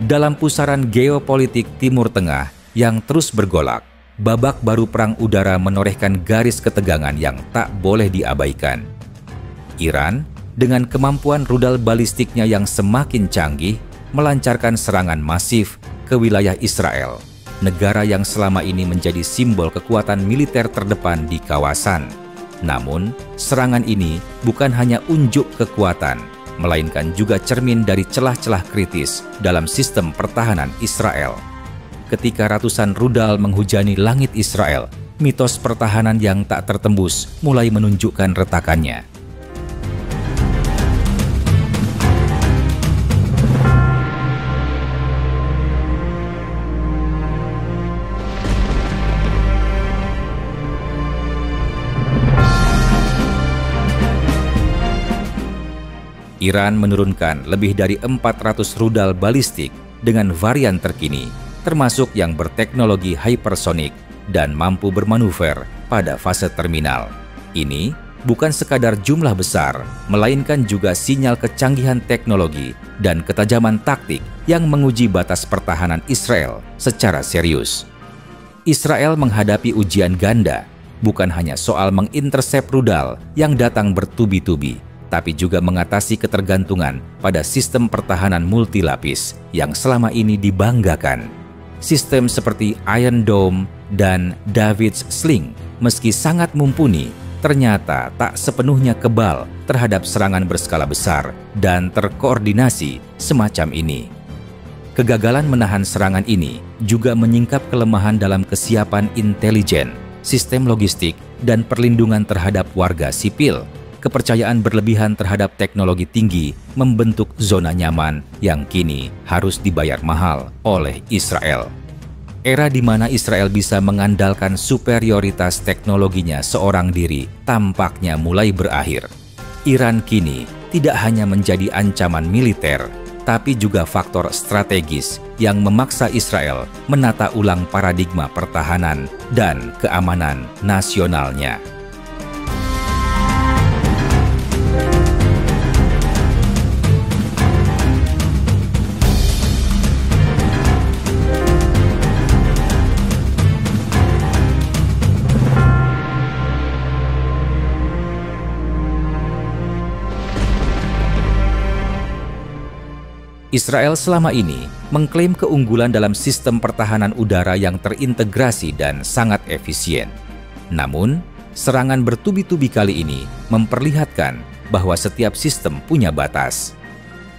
Dalam pusaran geopolitik Timur Tengah yang terus bergolak, babak baru perang udara menorehkan garis ketegangan yang tak boleh diabaikan. Iran, dengan kemampuan rudal balistiknya yang semakin canggih, melancarkan serangan masif ke wilayah Israel, negara yang selama ini menjadi simbol kekuatan militer terdepan di kawasan. Namun, serangan ini bukan hanya unjuk kekuatan, melainkan juga cermin dari celah-celah kritis dalam sistem pertahanan Israel. Ketika ratusan rudal menghujani langit Israel, mitos pertahanan yang tak tertembus mulai menunjukkan retakannya. Iran menurunkan lebih dari 400 rudal balistik dengan varian terkini, termasuk yang berteknologi hypersonik dan mampu bermanuver pada fase terminal. Ini bukan sekadar jumlah besar, melainkan juga sinyal kecanggihan teknologi dan ketajaman taktik yang menguji batas pertahanan Israel secara serius. Israel menghadapi ujian ganda, bukan hanya soal mengintersep rudal yang datang bertubi-tubi, tapi juga mengatasi ketergantungan pada sistem pertahanan multilapis yang selama ini dibanggakan. Sistem seperti Iron Dome dan David's Sling, meski sangat mumpuni, ternyata tak sepenuhnya kebal terhadap serangan berskala besar dan terkoordinasi semacam ini. Kegagalan menahan serangan ini juga menyingkap kelemahan dalam kesiapan intelijen, sistem logistik, dan perlindungan terhadap warga sipil. Kepercayaan berlebihan terhadap teknologi tinggi membentuk zona nyaman yang kini harus dibayar mahal oleh Israel. Era di mana Israel bisa mengandalkan superioritas teknologinya seorang diri tampaknya mulai berakhir. Iran kini tidak hanya menjadi ancaman militer, tapi juga faktor strategis yang memaksa Israel menata ulang paradigma pertahanan dan keamanan nasionalnya. Israel selama ini mengklaim keunggulan dalam sistem pertahanan udara yang terintegrasi dan sangat efisien. Namun, serangan bertubi-tubi kali ini memperlihatkan bahwa setiap sistem punya batas.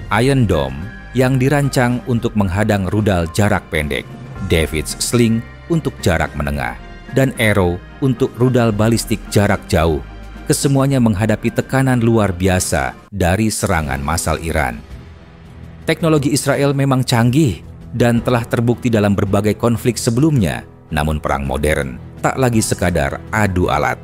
Iron Dome yang dirancang untuk menghadang rudal jarak pendek, David's Sling untuk jarak menengah, dan Arrow untuk rudal balistik jarak jauh, kesemuanya menghadapi tekanan luar biasa dari serangan massal Iran. Teknologi Israel memang canggih dan telah terbukti dalam berbagai konflik sebelumnya, namun perang modern tak lagi sekadar adu alat.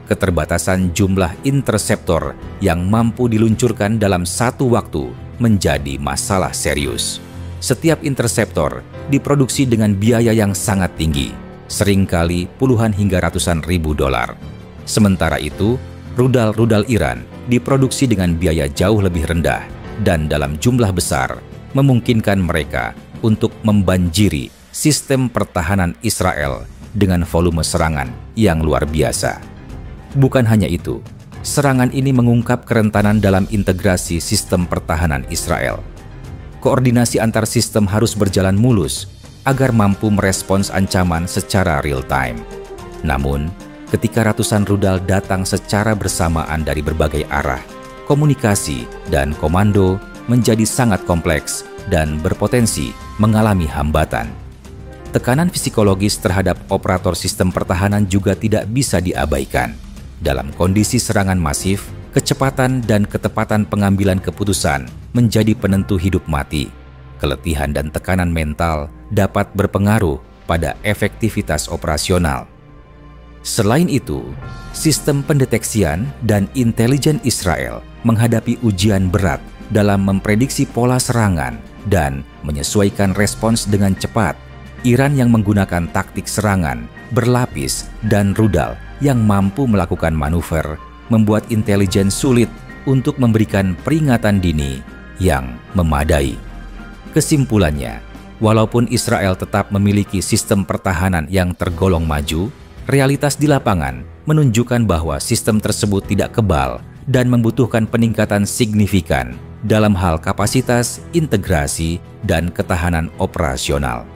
Keterbatasan jumlah interseptor yang mampu diluncurkan dalam satu waktu menjadi masalah serius. Setiap interseptor diproduksi dengan biaya yang sangat tinggi, seringkali puluhan hingga ratusan ribu dolar. Sementara itu, rudal-rudal Iran diproduksi dengan biaya jauh lebih rendah dan dalam jumlah besar, memungkinkan mereka untuk membanjiri sistem pertahanan Israel dengan volume serangan yang luar biasa. Bukan hanya itu, serangan ini mengungkap kerentanan dalam integrasi sistem pertahanan Israel. Koordinasi antar sistem harus berjalan mulus agar mampu merespons ancaman secara real-time. Namun, ketika ratusan rudal datang secara bersamaan dari berbagai arah, komunikasi dan komando menjadi sangat kompleks dan berpotensi mengalami hambatan. Tekanan psikologis terhadap operator sistem pertahanan juga tidak bisa diabaikan. Dalam kondisi serangan masif, kecepatan dan ketepatan pengambilan keputusan menjadi penentu hidup mati. Keletihan dan tekanan mental dapat berpengaruh pada efektivitas operasional. Selain itu, sistem pendeteksian dan intelijen Israel menghadapi ujian berat dalam memprediksi pola serangan dan menyesuaikan respons dengan cepat. Iran yang menggunakan taktik serangan berlapis dan rudal yang mampu melakukan manuver membuat intelijen sulit untuk memberikan peringatan dini yang memadai. Kesimpulannya, Walaupun Israel tetap memiliki sistem pertahanan yang tergolong maju, realitas di lapangan menunjukkan bahwa sistem tersebut tidak kebal dan membutuhkan peningkatan signifikan dalam hal kapasitas, integrasi, dan ketahanan operasional.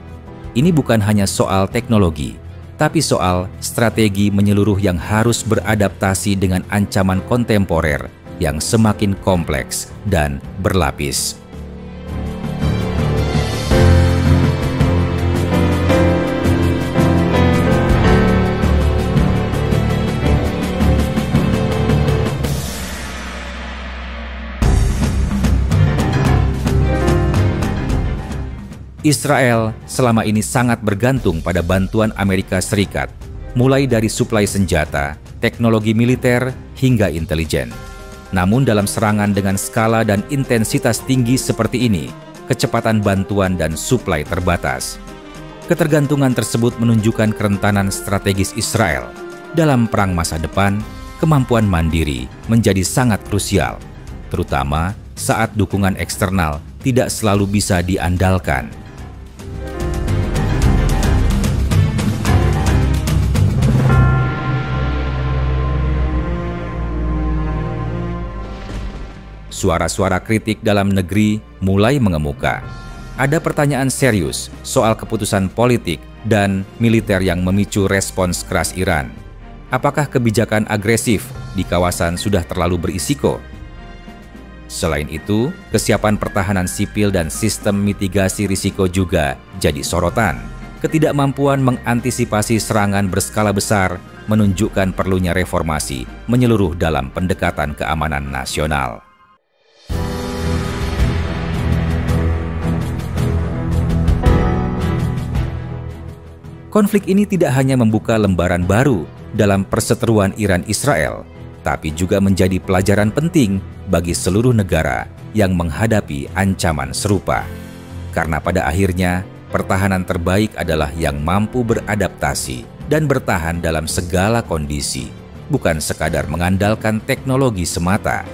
Ini bukan hanya soal teknologi, tapi soal strategi menyeluruh yang harus beradaptasi dengan ancaman kontemporer yang semakin kompleks dan berlapis. Israel selama ini sangat bergantung pada bantuan Amerika Serikat, mulai dari suplai senjata, teknologi militer, hingga intelijen. Namun dalam serangan dengan skala dan intensitas tinggi seperti ini, kecepatan bantuan dan suplai terbatas. Ketergantungan tersebut menunjukkan kerentanan strategis Israel. Dalam perang masa depan, kemampuan mandiri menjadi sangat krusial, terutama saat dukungan eksternal tidak selalu bisa diandalkan. Suara-suara kritik dalam negeri mulai mengemuka. Ada pertanyaan serius soal keputusan politik dan militer yang memicu respons keras Iran. Apakah kebijakan agresif di kawasan sudah terlalu berisiko? Selain itu, kesiapan pertahanan sipil dan sistem mitigasi risiko juga jadi sorotan. Ketidakmampuan mengantisipasi serangan berskala besar menunjukkan perlunya reformasi menyeluruh dalam pendekatan keamanan nasional. Konflik ini tidak hanya membuka lembaran baru dalam perseteruan Iran-Israel, tapi juga menjadi pelajaran penting bagi seluruh negara yang menghadapi ancaman serupa. Karena pada akhirnya, pertahanan terbaik adalah yang mampu beradaptasi dan bertahan dalam segala kondisi, bukan sekadar mengandalkan teknologi semata.